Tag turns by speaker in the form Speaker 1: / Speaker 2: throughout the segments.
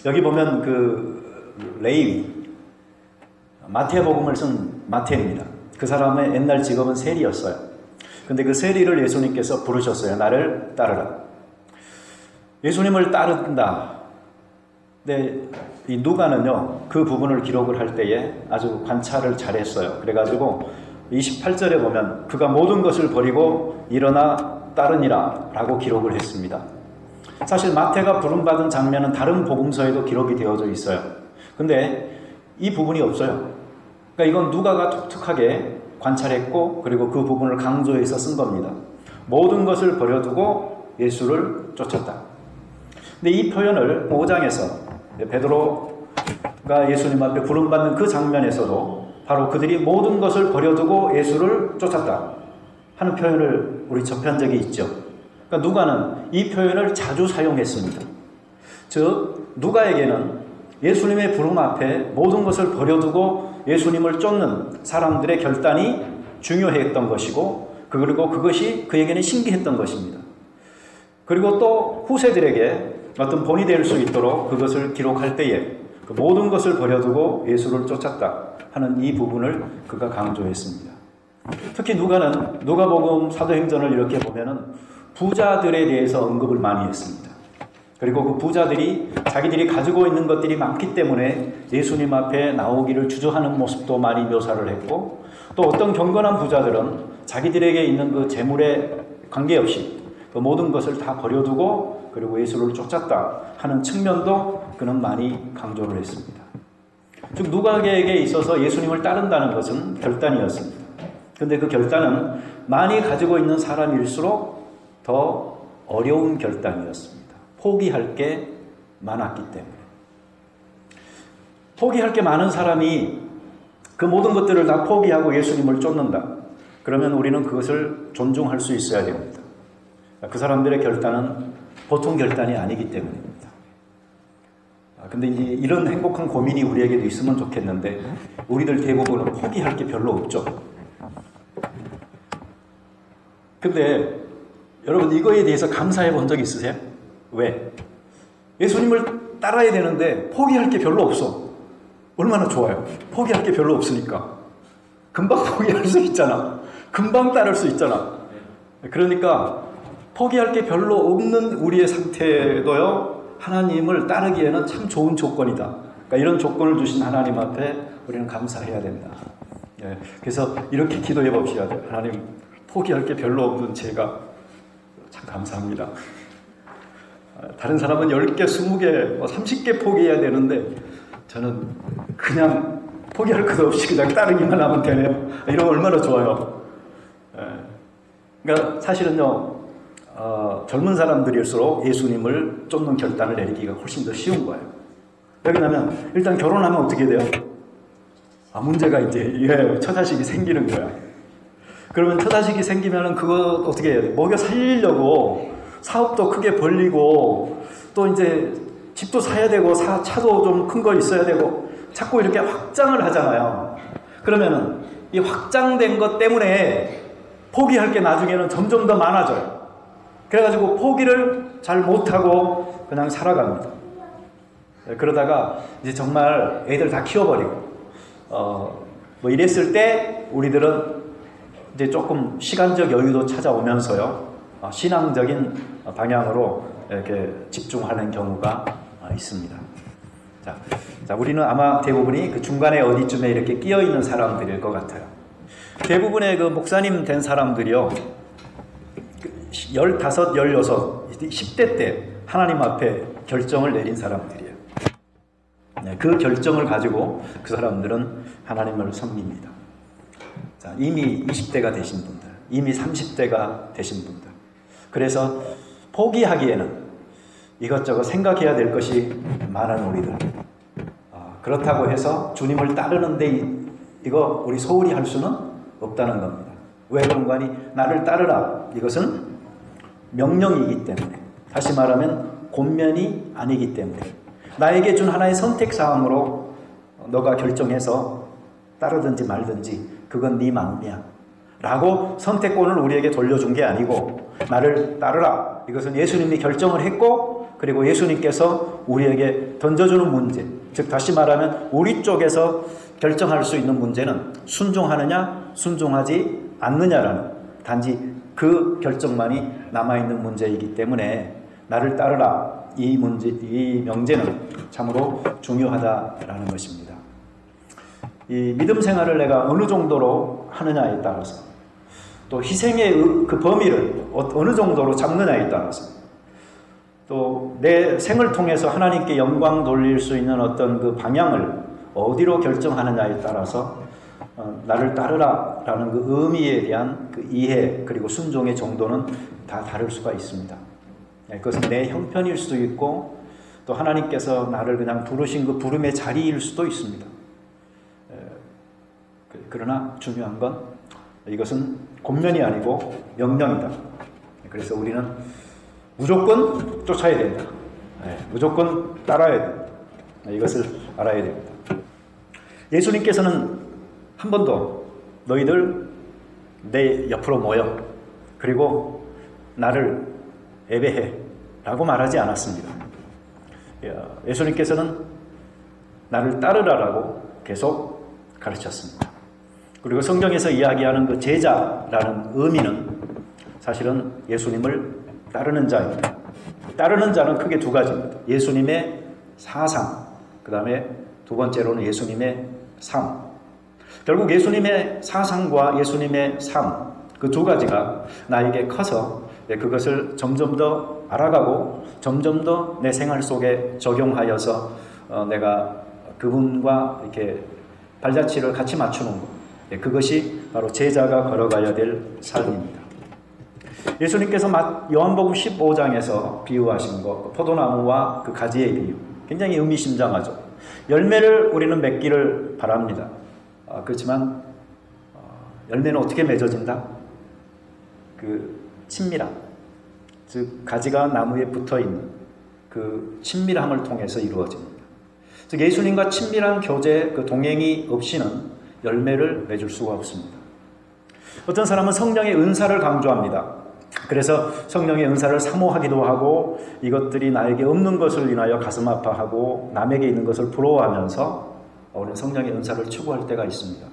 Speaker 1: 여기 보면 그 레위, 마태복음을 쓴 마태입니다. 그 사람의 옛날 직업은 세리였어요. 근데 그 세리를 예수님께서 부르셨어요. 나를 따르라. 예수님을 따른다. 근데 이 누가는요, 그 부분을 기록을 할 때에 아주 관찰을 잘했어요. 그래가지고 28절에 보면 그가 모든 것을 버리고 일어나 따르니라 라고 기록을 했습니다. 사실 마태가 부름받은 장면은 다른 복음서에도 기록이 되어져 있어요. 근데 이 부분이 없어요. 그러니까 이건 누가가 독특하게 관찰했고 그리고 그 부분을 강조해서 쓴 겁니다. 모든 것을 버려두고 예수를 쫓았다. 근데 이 표현을 5장에서 베드로가 예수님 앞에 부름받는 그 장면에서도 바로 그들이 모든 것을 버려두고 예수를 쫓았다 하는 표현을 우리 접한 적이 있죠. 그러니까 누가는 이 표현을 자주 사용했습니다. 즉 누가에게는 예수님의 부름 앞에 모든 것을 버려두고 예수님을 쫓는 사람들의 결단이 중요했던 것이고 그리고 그것이 그에게는 신기했던 것입니다. 그리고 또 후세들에게 어떤 본이 될 수 있도록 그것을 기록할 때에 그 모든 것을 버려두고 예수를 쫓았다 하는 이 부분을 그가 강조했습니다. 특히 누가는 누가복음 사도행전을 이렇게 보면은 부자들에 대해서 언급을 많이 했습니다. 그리고 그 부자들이 자기들이 가지고 있는 것들이 많기 때문에 예수님 앞에 나오기를 주저하는 모습도 많이 묘사를 했고 또 어떤 경건한 부자들은 자기들에게 있는 그 재물에 관계없이 그 모든 것을 다 버려두고 그리고 예수를 쫓았다 하는 측면도 그는 많이 강조를 했습니다. 즉 누가에게 있어서 예수님을 따른다는 것은 결단이었습니다. 그런데 그 결단은 많이 가지고 있는 사람일수록 더 어려운 결단이었습니다. 포기할 게 많았기 때문에. 포기할 게 많은 사람이 그 모든 것들을 다 포기하고 예수님을 쫓는다. 그러면 우리는 그것을 존중할 수 있어야 됩니다. 그 사람들의 결단은 보통 결단이 아니기 때문입니다. 근데 이제 이런 행복한 고민이 우리에게도 있으면 좋겠는데 우리들 대부분은 포기할 게 별로 없죠. 근데 여러분 이거에 대해서 감사해 본 적 있으세요? 왜? 예수님을 따라야 되는데 포기할 게 별로 없어. 얼마나 좋아요. 포기할 게 별로 없으니까. 금방 포기할 수 있잖아. 금방 따를 수 있잖아. 그러니까 포기할 게 별로 없는 우리의 상태도요, 하나님을 따르기에는 참 좋은 조건이다. 그러니까 이런 조건을 주신 하나님 앞에 우리는 감사해야 된다. 예, 그래서 이렇게 기도해 봅시다. 하나님, 포기할 게 별로 없는 제가 참 감사합니다. 다른 사람은 10개, 20개, 30개 포기해야 되는데 저는 그냥 포기할 것 없이 그냥 따르기만 하면 되네요. 이러면 얼마나 좋아요. 그러니까 사실은요, 젊은 사람들일수록 예수님을 쫓는 결단을 내리기가 훨씬 더 쉬운 거예요. 왜냐하면 일단 결혼하면 어떻게 돼요? 문제가 이제 처자식이 생기는 거야. 그러면 처자식이 생기면은 그거 어떻게 해야 돼? 먹여 살리려고 사업도 크게 벌리고 또 이제 집도 사야 되고 차도 좀 큰 거 있어야 되고 자꾸 이렇게 확장을 하잖아요. 그러면은 이 확장된 것 때문에 포기할 게 나중에는 점점 더 많아져요. 그래가지고 포기를 잘 못하고 그냥 살아갑니다. 그러다가 이제 정말 애들 다 키워버리고 뭐 이랬을 때 우리들은 이제 조금 시간적 여유도 찾아오면서요, 신앙적인 방향으로 이렇게 집중하는 경우가 있습니다. 자, 우리는 아마 대부분이 그 중간에 어디쯤에 이렇게 끼어 있는 사람들일 것 같아요. 대부분의 그 목사님 된 사람들이요, 15, 16, 10대 때 하나님 앞에 결정을 내린 사람들이에요. 그 결정을 가지고 그 사람들은 하나님을 섬깁니다. 자, 이미 20대가 되신 분들, 이미 30대가 되신 분들. 그래서 포기하기에는 이것저것 생각해야 될 것이 많은 우리들. 그렇다고 해서 주님을 따르는데 이거 우리 소홀히 할 수는 없다는 겁니다. 왜 그런가 하니 나를 따르라. 이것은 명령이기 때문에, 다시 말하면 권면이 아니기 때문에, 나에게 준 하나의 선택사항으로 너가 결정해서 따르든지 말든지 그건 네 마음이야 라고 선택권을 우리에게 돌려준 게 아니고 나를 따르라. 이것은 예수님이 결정을 했고 그리고 예수님께서 우리에게 던져주는 문제, 즉 다시 말하면 우리 쪽에서 결정할 수 있는 문제는 순종하느냐 순종하지 않느냐라는 단지 그 결정만이 남아있는 문제이기 때문에 나를 따르라, 이 명제는 참으로 중요하다라는 것입니다. 이 믿음 생활을 내가 어느 정도로 하느냐에 따라서, 또 희생의 그 범위를 어느 정도로 잡느냐에 따라서, 또 내 생을 통해서 하나님께 영광 돌릴 수 있는 어떤 그 방향을 어디로 결정하느냐에 따라서 나를 따르라 라는 그 의미에 대한 그 이해 그리고 순종의 정도는 다 다를 수가 있습니다. 그것은 내 형편일 수도 있고 또 하나님께서 나를 그냥 부르신 그 부름의 자리일 수도 있습니다. 그러나 중요한 건 이것은 권면이 아니고 명령이다. 그래서 우리는 무조건 쫓아야 된다. 무조건 따라야 된다. 이것을 알아야 됩니다. 예수님께서는 한 번도 너희들 내 옆으로 모여 그리고 나를 예배해 라고 말하지 않았습니다. 예수님께서는 나를 따르라라고 계속 가르쳤습니다. 그리고 성경에서 이야기하는 그 제자라는 의미는 사실은 예수님을 따르는 자입니다. 따르는 자는 크게 두 가지입니다. 예수님의 사상, 그 다음에 두 번째로는 예수님의 삶. 결국 예수님의 사상과 예수님의 삶, 그 두 가지가 나에게 커서 그것을 점점 더 알아가고 점점 더 내 생활 속에 적용하여서 내가 그분과 이렇게 발자취를 같이 맞추는 것, 그것이 바로 제자가 걸어가야 될 삶입니다. 예수님께서 요한복음 15장에서 비유하신 것, 포도나무와 그 가지의 비유, 굉장히 의미심장하죠. 열매를 우리는 맺기를 바랍니다. 그렇지만 열매는 어떻게 맺어진다? 그 친밀함, 즉 가지가 나무에 붙어있는 그 친밀함을 통해서 이루어집니다. 즉 예수님과 친밀한 교제, 그 동행이 없이는 열매를 맺을 수가 없습니다. 어떤 사람은 성령의 은사를 강조합니다. 그래서 성령의 은사를 사모하기도 하고 이것들이 나에게 없는 것을 인하여 가슴 아파하고 남에게 있는 것을 부러워하면서 우리는 성령의 은사를 추구할 때가 있습니다.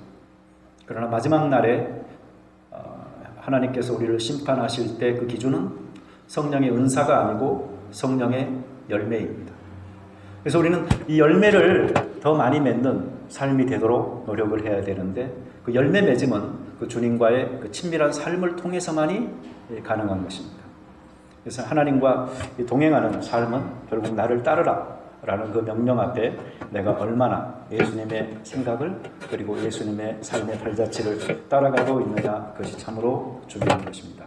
Speaker 1: 그러나 마지막 날에 하나님께서 우리를 심판하실 때 그 기준은 성령의 은사가 아니고 성령의 열매입니다. 그래서 우리는 이 열매를 더 많이 맺는 삶이 되도록 노력을 해야 되는데 그 열매 맺음은 그 주님과의 그 친밀한 삶을 통해서만이 가능한 것입니다. 그래서 하나님과 동행하는 삶은 결국 나를 따르라 라는 그 명령 앞에 내가 얼마나 예수님의 생각을 그리고 예수님의 삶의 발자취를 따라가고 있느냐, 그것이 참으로 중요한 것입니다.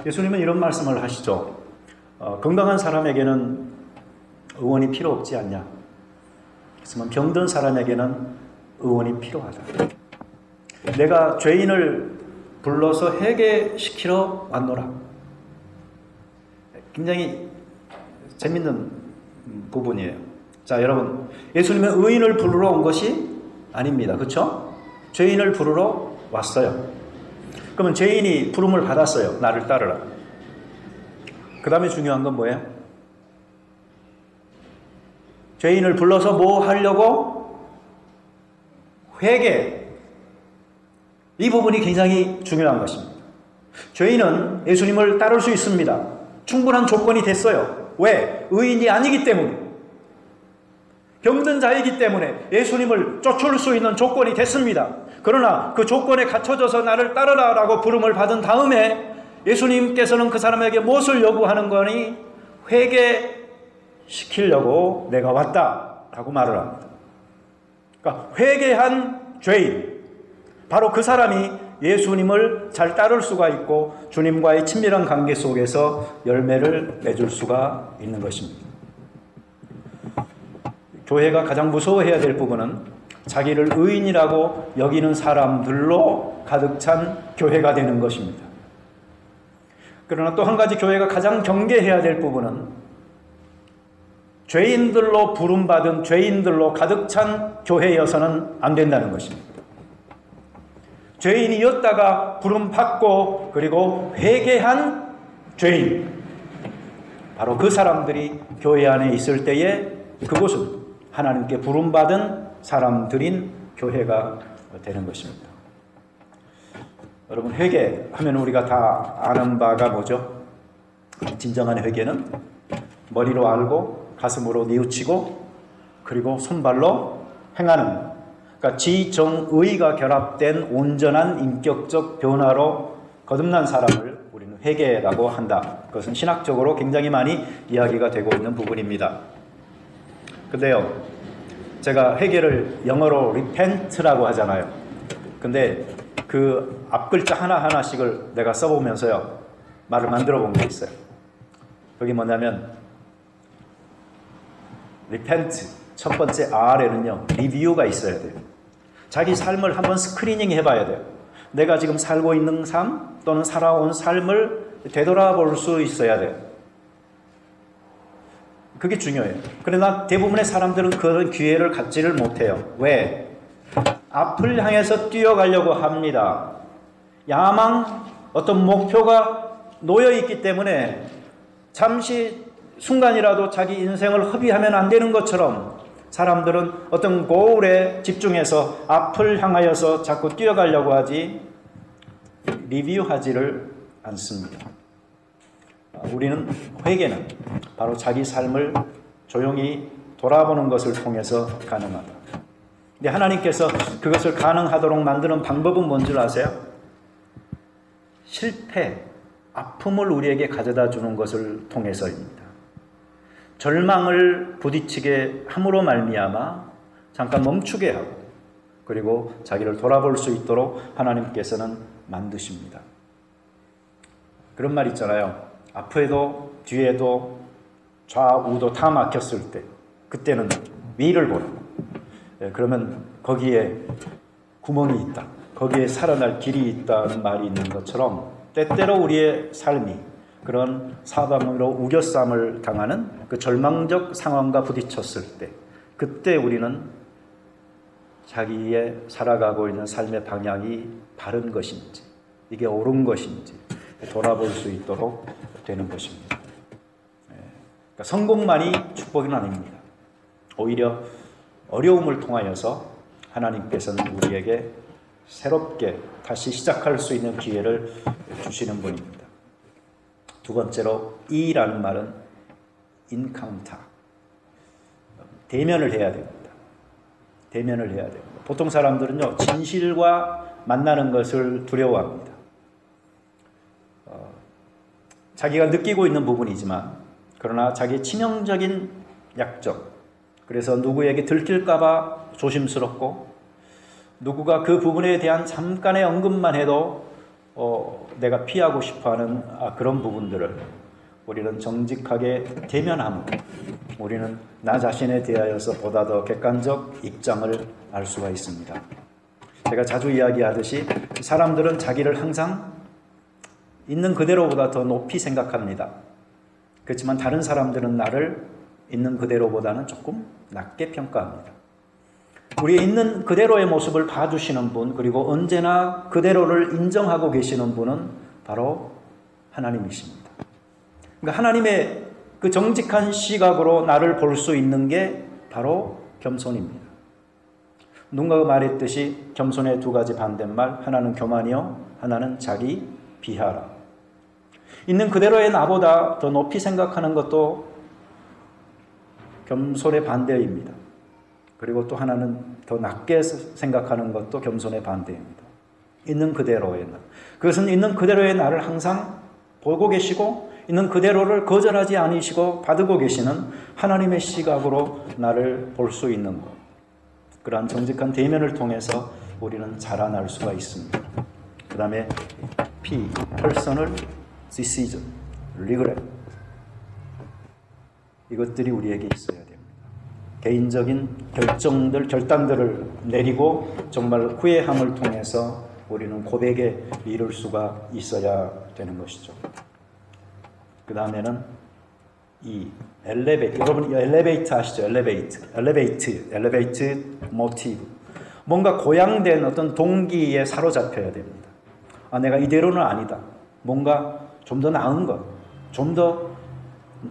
Speaker 1: 예수님은 이런 말씀을 하시죠. 건강한 사람에게는 의원이 필요 없지 않냐. 그렇지만 병든 사람에게는 의원이 필요하다. 내가 죄인을 불러서 회개시키러 왔노라. 굉장히 재밌는 부분이에요. 자, 여러분, 예수님은 의인을 부르러 온 것이 아닙니다. 그렇죠? 죄인을 부르러 왔어요. 그러면 죄인이 부름을 받았어요. 나를 따르라. 그 다음에 중요한 건 뭐예요? 죄인을 불러서 뭐 하려고? 회개. 이 부분이 굉장히 중요한 것입니다. 죄인은 예수님을 따를 수 있습니다. 충분한 조건이 됐어요. 왜? 의인이 아니기 때문에. 병든 자이기 때문에 예수님을 쫓을 수 있는 조건이 됐습니다. 그러나 그 조건에 갖춰져서 나를 따르라 라고 부름을 받은 다음에 예수님께서는 그 사람에게 무엇을 요구하는 거니? 회개시키려고 내가 왔다 라고 말을 합니다. 그러니까 회개한 죄인, 바로 그 사람이 예수님을 잘 따를 수가 있고 주님과의 친밀한 관계 속에서 열매를 맺을 수가 있는 것입니다. 교회가 가장 무서워해야 될 부분은 자기를 의인이라고 여기는 사람들로 가득 찬 교회가 되는 것입니다. 그러나 또 한 가지 교회가 가장 경계해야 될 부분은 죄인들로 부름받은 죄인들로 가득 찬 교회여서는 안 된다는 것입니다. 죄인이었다가 부름받고 그리고 회개한 죄인, 바로 그 사람들이 교회 안에 있을 때에 그곳은 하나님께 부름받은 사람들인 교회가 되는 것입니다. 여러분, 회개하면 우리가 다 아는 바가 뭐죠? 진정한 회개는 머리로 알고 가슴으로 뉘우치고 그리고 손발로 행하는, 그러니까 지정의가 결합된 온전한 인격적 변화로 거듭난 사람을 우리는 회개라고 한다. 그것은 신학적으로 굉장히 많이 이야기가 되고 있는 부분입니다. 근데요, 제가 회개를 영어로 repent라고 하잖아요. 근데 그 앞글자 하나하나씩을 내가 써보면서요, 말을 만들어 본 게 있어요. 그게 뭐냐면, repent, 첫 번째 R에는요, 리뷰가 있어야 돼요. 자기 삶을 한번 스크리닝 해봐야 돼요. 내가 지금 살고 있는 삶 또는 살아온 삶을 되돌아볼 수 있어야 돼요. 그게 중요해요. 그러나 대부분의 사람들은 그런 기회를 갖지를 못해요. 왜? 앞을 향해서 뛰어가려고 합니다. 야망, 어떤 목표가 놓여있기 때문에 잠시 순간이라도 자기 인생을 허비하면 안 되는 것처럼 사람들은 어떤 고울에 집중해서 앞을 향하여서 자꾸 뛰어가려고 하지 리뷰하지를 않습니다. 우리는 회개는 바로 자기 삶을 조용히 돌아보는 것을 통해서 가능하다. 근데 하나님께서 그것을 가능하도록 만드는 방법은 뭔 줄 아세요? 실패, 아픔을 우리에게 가져다 주는 것을 통해서입니다. 절망을 부딪히게 함으로 말미암아 잠깐 멈추게 하고 그리고 자기를 돌아볼 수 있도록 하나님께서는 만드십니다. 그런 말 있잖아요. 앞에도 뒤에도 좌우도 다 막혔을 때 그때는 위를 보라고. 그러면 거기에 구멍이 있다. 거기에 살아날 길이 있다는 말이 있는 것처럼 때때로 우리의 삶이 그런 사방으로 우겨쌈을 당하는 그 절망적 상황과 부딪혔을 때 그때 우리는 자기의 살아가고 있는 삶의 방향이 바른 것인지 이게 옳은 것인지 돌아볼 수 있도록 되는 것입니다. 그러니까 성공만이 축복은 아닙니다. 오히려 어려움을 통하여서 하나님께서는 우리에게 새롭게 다시 시작할 수 있는 기회를 주시는 분입니다. 두 번째로 E라는 말은 인카운터, 대면을 해야 됩니다. 대면을 해야 됩니다. 보통 사람들은요, 진실과 만나는 것을 두려워합니다. 자기가 느끼고 있는 부분이지만 그러나 자기의 치명적인 약점, 그래서 누구에게 들킬까봐 조심스럽고 누구가 그 부분에 대한 잠깐의 언급만 해도 내가 피하고 싶어하는 그런 부분들을 우리는 정직하게 대면함으로 우리는 나 자신에 대하여서 보다 더 객관적 입장을 알 수가 있습니다. 제가 자주 이야기하듯이 사람들은 자기를 항상 있는 그대로보다 더 높이 생각합니다. 그렇지만 다른 사람들은 나를 있는 그대로보다는 조금 낮게 평가합니다. 우리의 있는 그대로의 모습을 봐주시는 분, 그리고 언제나 그대로를 인정하고 계시는 분은 바로 하나님이십니다. 그러니까 하나님의 그 정직한 시각으로 나를 볼 수 있는 게 바로 겸손입니다. 누군가가 말했듯이 겸손의 두 가지 반대말, 하나는 교만이요, 하나는 자기 비하라. 있는 그대로의 나보다 더 높이 생각하는 것도 겸손의 반대입니다. 그리고 또 하나는 더 낮게 생각하는 것도 겸손의 반대입니다. 있는 그대로의 나. 그것은 있는 그대로의 나를 항상 보고 계시고 있는 그대로를 거절하지 않으시고 받고 계시는 하나님의 시각으로 나를 볼 수 있는 것. 그러한 정직한 대면을 통해서 우리는 자라날 수가 있습니다. 그 다음에 P, personal decision, regret. 이것들이 우리에게 있어야 됩니다. 개인적인 결단들을 내리고 정말 후회함을 통해서 우리는 고백에 이를 수가 있어야 되는 것이죠. 그 다음에는 이 엘리베이트, 여러분 엘리베이트 아시죠? 엘리베이트 모티브. 뭔가 고양된 어떤 동기에 사로잡혀야 됩니다. 내가 이대로는 아니다. 뭔가 좀 더 나은 것, 좀 더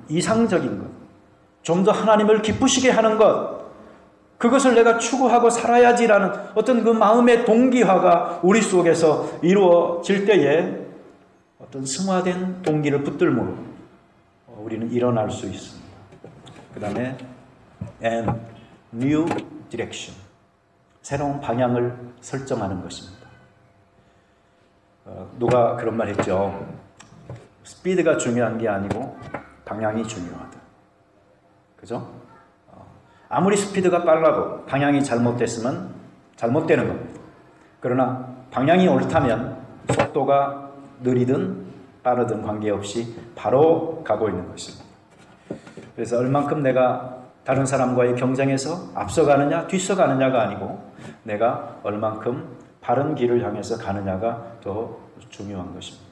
Speaker 1: 이상적인 것, 좀 더 하나님을 기쁘시게 하는 것, 그것을 내가 추구하고 살아야지라는 어떤 그 마음의 동기화가 우리 속에서 이루어질 때에 어떤 승화된 동기를 붙들므로 우리는 일어날 수 있습니다. 그 다음에 and new direction, 새로운 방향을 설정하는 것입니다. 누가 그런 말 했죠. 스피드가 중요한 게 아니고 방향이 중요하다. 그죠? 아무리 스피드가 빨라도 방향이 잘못됐으면 잘못되는 겁니다. 그러나 방향이 옳다면 속도가 느리든 빠르든 관계없이 바로 가고 있는 것입니다. 그래서 얼만큼 내가 다른 사람과의 경쟁에서 앞서가느냐 뒤서가느냐가 아니고 내가 얼만큼 바른 길을 향해서 가느냐가 더 중요한 것입니다.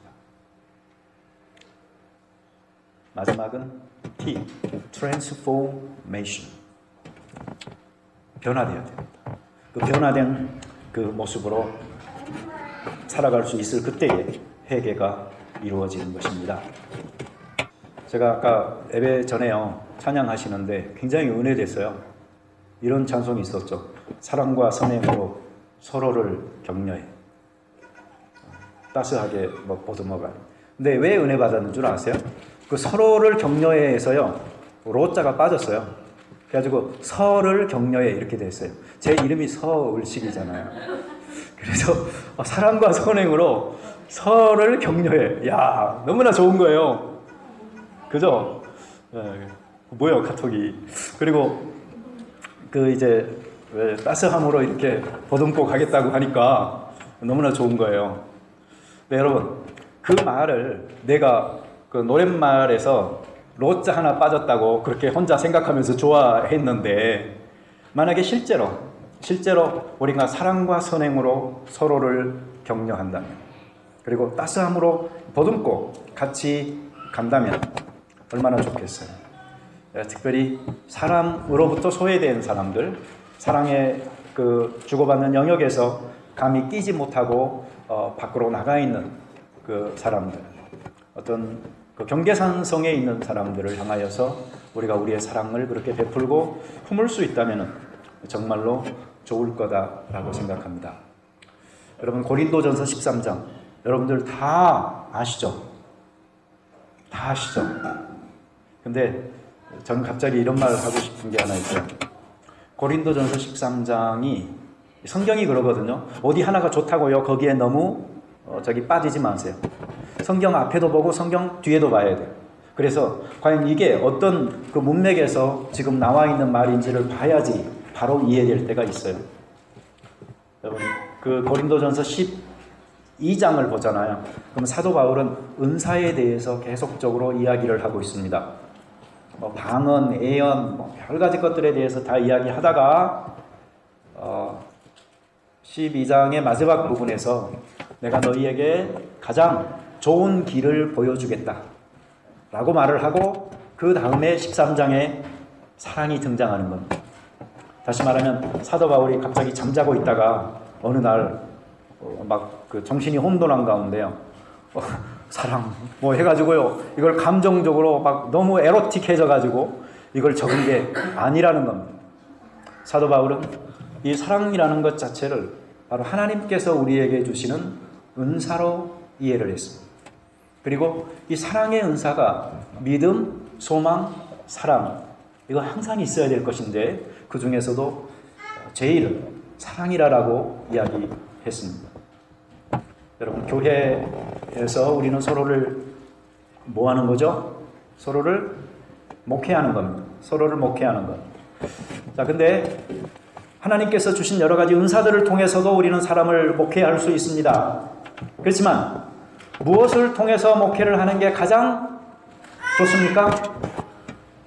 Speaker 1: 마지막은 T, transformation. 변화되어야 됩니다. 그 변화된 그 모습으로 살아갈 수 있을 그때에 회개가 이루어지는 것입니다. 제가 아까 예배 전에요 찬양하시는데 굉장히 은혜됐어요. 이런 찬송이 있었죠. 사랑과 선행으로 서로를 격려해. 따스하게 보듬어가요. 근데 왜 은혜 받았는 줄 아세요? 그 서로를 격려해에서요 로자가 빠졌어요. 그래가지고 서를 격려해 이렇게 됐어요. 제 이름이 서을식이잖아요. 그래서 사랑과 선행으로 서를 격려해. 야, 너무나 좋은 거예요. 그죠? 뭐예요 카톡이. 그리고 그 이제 왜 따스함으로 이렇게 보듬고 가겠다고 하니까 너무나 좋은 거예요. 네, 여러분 그 말을 내가 그 노랫말에서 로자 하나 빠졌다고 그렇게 혼자 생각하면서 좋아했는데 만약에 실제로 우리가 사랑과 선행으로 서로를 격려한다면 그리고 따스함으로 보듬고 같이 간다면 얼마나 좋겠어요. 특별히 사람으로부터 소외된 사람들, 사랑의 그 주고받는 영역에서 감히 끼지 못하고 밖으로 나가 있는 그 사람들, 어떤 그 경계산성에 있는 사람들을 향하여서 우리가 우리의 사랑을 그렇게 베풀고 품을 수 있다면 정말로 좋을 거다라고 생각합니다. 여러분 고린도전서 13장 여러분들 다 아시죠? 다 아시죠? 근데 저는 갑자기 이런 말을 하고 싶은 게 하나 있어요. 고린도전서 13장이 성경이 그러거든요. 어디 하나가 좋다고요? 거기에 너무 빠지지 마세요. 성경 앞에도 보고 성경 뒤에도 봐야 돼요. 그래서 과연 이게 어떤 그 문맥에서 지금 나와 있는 말인지를 봐야지 바로 이해될 때가 있어요. 여러분 그 고린도전서 12장을 보잖아요. 그럼 사도 바울은 은사에 대해서 계속적으로 이야기를 하고 있습니다. 방언, 예언, 별가지 것들에 대해서 다 이야기하다가 12장의 마지막 부분에서 내가 너희에게 가장 좋은 길을 보여주겠다 라고 말을 하고 그 다음에 13장에 사랑이 등장하는 겁니다. 다시 말하면 사도 바울이 갑자기 잠자고 있다가 어느 날 막 그 정신이 혼돈한 가운데요 사랑 뭐 해가지고요 이걸 감정적으로 막 너무 에로틱해져 가지고 이걸 적은 게 아니라는 겁니다. 사도 바울은 이 사랑이라는 것 자체를 바로 하나님께서 우리에게 주시는 은사로 이해를 했습니다. 그리고 이 사랑의 은사가 믿음, 소망, 사랑 이거 항상 있어야 될 것인데 그 중에서도 제일 사랑이라고 이야기했습니다. 여러분 교회에서 우리는 서로를 뭐 하는 거죠? 서로를 목회하는 겁니다. 서로를 목회하는 것. 자, 근데 하나님께서 주신 여러 가지 은사들을 통해서도 우리는 사람을 목회할 수 있습니다. 그렇지만 무엇을 통해서 목회를 하는 게 가장 좋습니까?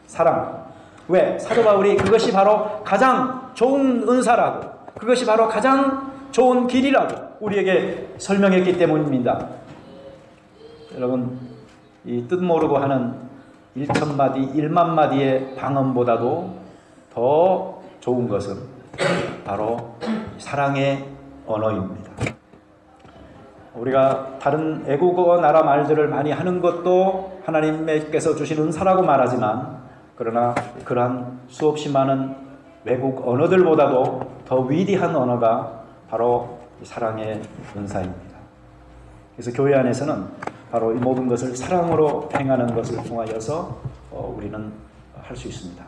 Speaker 1: 사랑. 왜? 사도 바울이 그것이 바로 가장 좋은 은사라고, 그것이 바로 가장 좋은 길이라고 우리에게 설명했기 때문입니다. 여러분, 이 뜻 모르고 하는 1,000마디, 1만마디의 방언보다도 더 좋은 것은 바로 사랑의 언어입니다. 우리가 다른 애국어 나라 말들을 많이 하는 것도 하나님께서 주신 은사라고 말하지만, 그러나 그러한 수없이 많은 외국 언어들보다도 더 위대한 언어가 바로 사랑의 은사입니다. 그래서 교회 안에서는 바로 이 모든 것을 사랑으로 행하는 것을 통하여서 우리는 할 수 있습니다.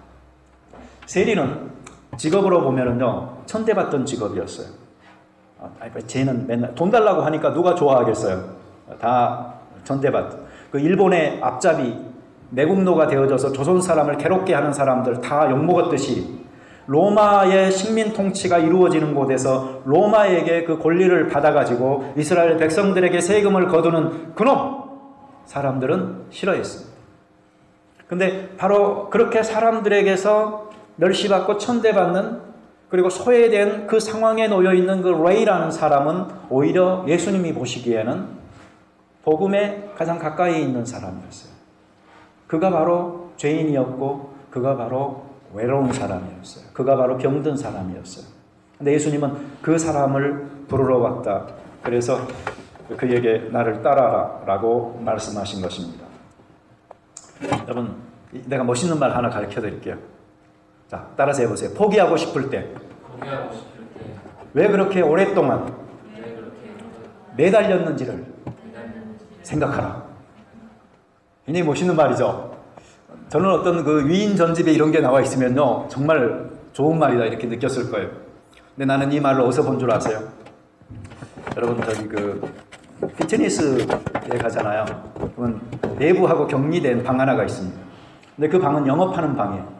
Speaker 1: 세리는 직업으로 보면은요, 천대받던 직업이었어요. 쟤는 맨날 돈 달라고 하니까 누가 좋아하겠어요? 다 천대받. 그 일본의 앞잡이 매국노가 되어져서 조선 사람을 괴롭게 하는 사람들 다 욕먹었듯이, 로마의 식민 통치가 이루어지는 곳에서 로마에게 그 권리를 받아가지고 이스라엘 백성들에게 세금을 거두는 그놈 사람들은 싫어했습니다. 근데 바로 그렇게 사람들에게서 멸시받고 천대받는, 그리고 소외된 그 상황에 놓여있는 그 레이라는 사람은 오히려 예수님이 보시기에는 복음에 가장 가까이 있는 사람이었어요. 그가 바로 죄인이었고, 그가 바로 외로운 사람이었어요. 그가 바로 병든 사람이었어요. 근데 예수님은 그 사람을 부르러 왔다. 그래서 그에게 나를 따라라 라고 말씀하신 것입니다. 여러분, 내가 멋있는 말 하나 가르쳐 드릴게요. 자, 따라서 해보세요. 포기하고 싶을 때, 왜 그렇게 오랫동안 매달렸는지를 생각하라. 굉장히 멋있는 말이죠. 저는 어떤 그 위인 전집에 이런 게 나와 있으면요, 정말 좋은 말이다 이렇게 느꼈을 거예요. 근데 나는 이 말을 어디서 본 줄 아세요? 여러분, 저기 그 피트니스에 가잖아요. 그러면 내부하고 격리된 방 하나가 있습니다. 근데 그 방은 영업하는 방이에요.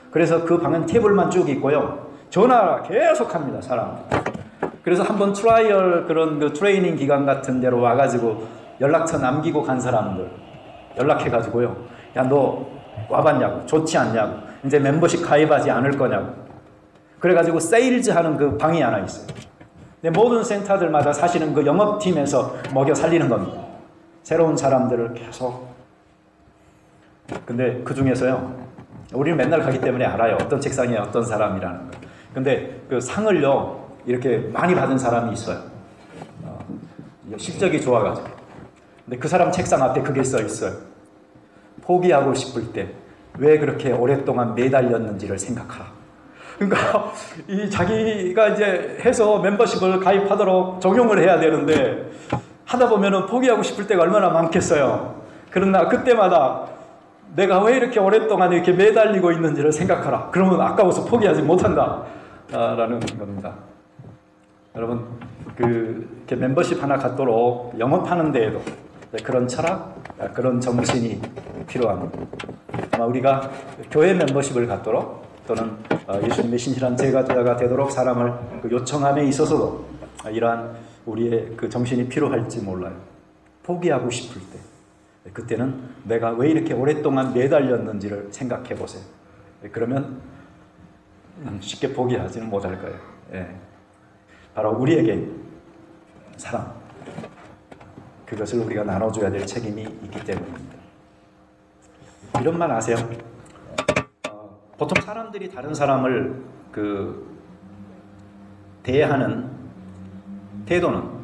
Speaker 1: 그래서 그 방은 테이블만 쭉 있고요, 전화 계속 합니다, 사람. 그래서 한번 트라이얼 그런 그 트레이닝 기간 같은 데로 와가지고 연락처 남기고 간 사람들 연락해가지고요, 야, 너 와봤냐고, 좋지 않냐고, 이제 멤버십 가입하지 않을 거냐고. 그래가지고 세일즈 하는 그 방이 하나 있어요. 근데 모든 센터들마다 사실은 그 영업팀에서 먹여 살리는 겁니다. 새로운 사람들을 계속. 근데 그 중에서요, 우리는 맨날 가기 때문에 알아요. 어떤 책상에 어떤 사람이라는 거. 근데 그 상을요, 이렇게 많이 받은 사람이 있어요. 실적이 좋아가지고. 근데 그 사람 책상 앞에 그게 써 있어요. 포기하고 싶을 때 왜 그렇게 오랫동안 매달렸는지를 생각하라. 그러니까 이 자기가 이제 해서 멤버십을 가입하도록 적용을 해야 되는데, 하다 보면은 포기하고 싶을 때가 얼마나 많겠어요. 그러나 그때마다 내가 왜 이렇게 오랫동안 이렇게 매달리고 있는지를 생각하라. 그러면 아까워서 포기하지 못한다 라는 겁니다. 여러분, 이렇게 멤버십 하나 갖도록 영업하는 데에도 그런 철학, 그런 정신이 필요합니다. 아마 우리가 교회 멤버십을 갖도록, 또는 예수님의 신실한 제자가 되도록 사람을 요청함에 있어서도 이러한 우리의 그 정신이 필요할지 몰라요. 포기하고 싶을 때, 그때는 내가 왜 이렇게 오랫동안 매달렸는지를 생각해 보세요. 그러면 쉽게 포기하지는 못할 거예요. 예. 바로 우리에게 사랑, 그것을 우리가 나눠줘야 될 책임이 있기 때문입니다. 이런 말 아세요? 보통 사람들이 다른 사람을 대하는 태도는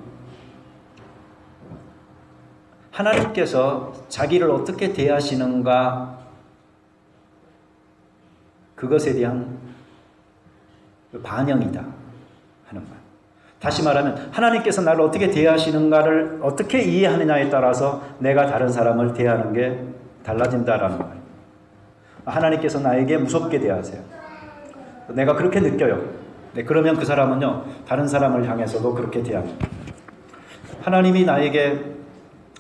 Speaker 1: 하나님께서 자기를 어떻게 대하시는가, 그것에 대한 반영이다 하는 말. 다시 말하면 하나님께서 나를 어떻게 대하시는가를 어떻게 이해하느냐에 따라서 내가 다른 사람을 대하는 게 달라진다라는 말. 하나님께서 나에게 무섭게 대하세요. 내가 그렇게 느껴요. 네, 그러면 그 사람은요, 다른 사람을 향해서도 그렇게 대합니다. 하나님이 나에게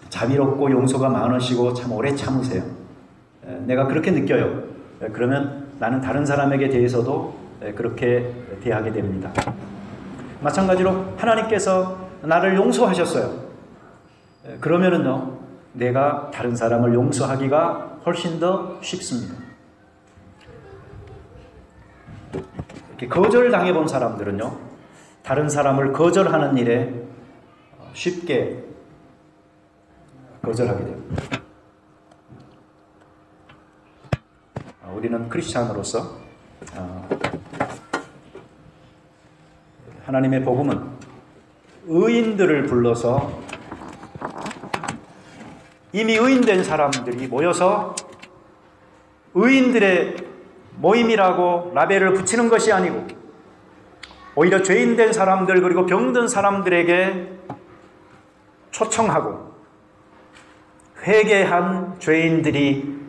Speaker 1: 자비롭고 용서가 많으시고 참 오래 참으세요. 내가 그렇게 느껴요. 그러면 나는 다른 사람에게 대해서도 그렇게 대하게 됩니다. 마찬가지로 하나님께서 나를 용서하셨어요. 그러면은요, 내가 다른 사람을 용서하기가 훨씬 더 쉽습니다. 이렇게 거절당해 본 사람들은요, 다른 사람을 거절하는 일에 쉽게 거절하게 됩니다. 우리는 크리스찬으로서 하나님의 복음은 의인들을 불러서 이미 의인된 사람들이 모여서 의인들의 모임이라고 라벨을 붙이는 것이 아니고 오히려 죄인된 사람들 그리고 병든 사람들에게 초청하고 회개한 죄인들이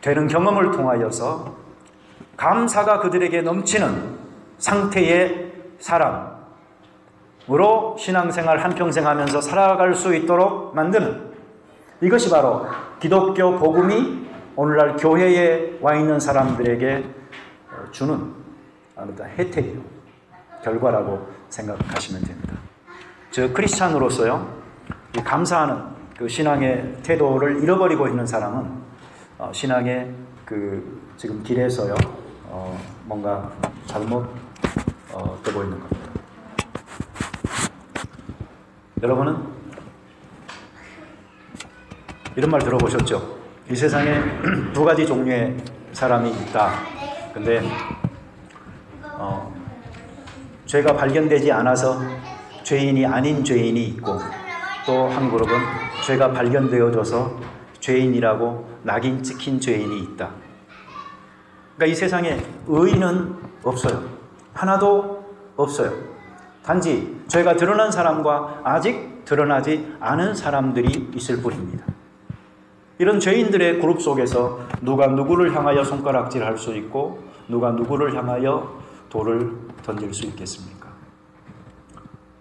Speaker 1: 되는 경험을 통하여서 감사가 그들에게 넘치는 상태의 사람으로 신앙생활 한평생 하면서 살아갈 수 있도록 만드는, 이것이 바로 기독교 복음이 오늘날 교회에 와 있는 사람들에게 주는 혜택이요, 결과라고 생각하시면 됩니다. 저 크리스찬으로서요, 이 감사하는 그 신앙의 태도를 잃어버리고 있는 사람은 신앙의 그 지금 길에서요 뭔가 잘못 되고 있는 겁니다. 여러분은 이런 말 들어보셨죠? 이 세상에 두 가지 종류의 사람이 있다. 근데 죄가 발견되지 않아서 죄인이 아닌 죄인이 있고, 또 한 그룹은 죄가 발견되어져서 죄인이라고 낙인 찍힌 죄인이 있다. 그러니까 이 세상에 의인은 없어요. 하나도 없어요. 단지 죄가 드러난 사람과 아직 드러나지 않은 사람들이 있을 뿐입니다. 이런 죄인들의 그룹 속에서 누가 누구를 향하여 손가락질할 수 있고 누가 누구를 향하여 돌을 던질 수 있겠습니까?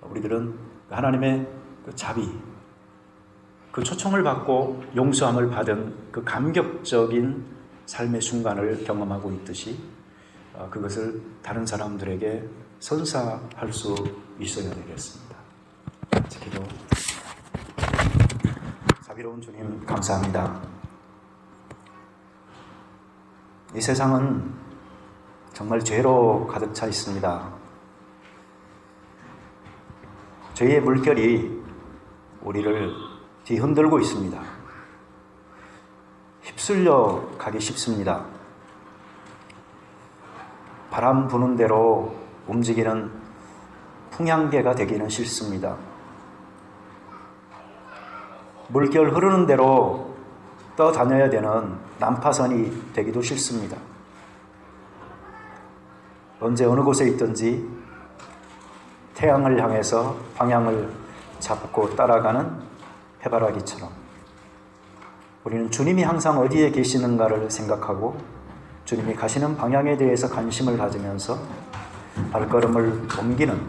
Speaker 1: 우리들은 하나님의 그 자비, 그 초청을 받고 용서함을 받은 그 감격적인 삶의 순간을 경험하고 있듯이 그것을 다른 사람들에게 선사할 수 있어야 되겠습니다. 기도. 자비로운 주님 감사합니다. 이 세상은 정말 죄로 가득 차 있습니다. 죄의 물결이 우리를 뒤흔들고 있습니다. 휩쓸려 가기 쉽습니다. 바람 부는 대로 움직이는 풍향계가 되기는 싫습니다. 물결 흐르는 대로 떠다녀야 되는 난파선이 되기도 싫습니다. 언제 어느 곳에 있든지 태양을 향해서 방향을 잡고 따라가는 해바라기처럼 우리는 주님이 항상 어디에 계시는가를 생각하고 주님이 가시는 방향에 대해서 관심을 가지면서 발걸음을 옮기는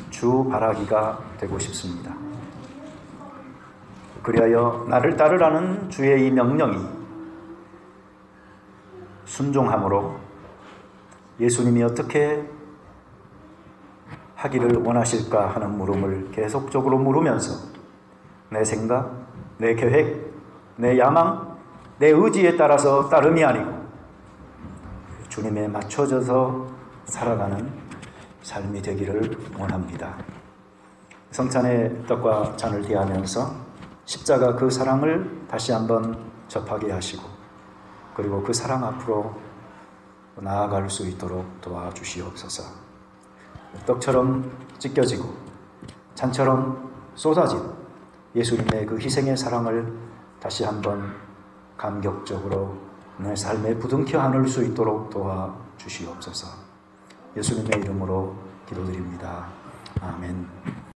Speaker 1: 주 바라기가 되고 싶습니다. 그리하여 나를 따르라는 주의 이 명령이 순종함으로 예수님이 어떻게 하기를 원하실까 하는 물음을 계속적으로 물으면서 내 생각, 내 계획, 내 야망, 내 의지에 따라서 따름이 아니고 주님에 맞춰져서 살아가는 삶이 되기를 원합니다. 성찬의 떡과 잔을 대하면서 십자가 그 사랑을 다시 한번 접하게 하시고 그리고 그 사랑 앞으로 나아갈 수 있도록 도와주시옵소서. 떡처럼 찢겨지고 잔처럼 쏟아진 예수님의 그 희생의 사랑을 다시 한번 감격적으로 내 삶에 부둥켜 안을 수 있도록 도와주시옵소서. 예수님의 이름으로 기도드립니다. 아멘.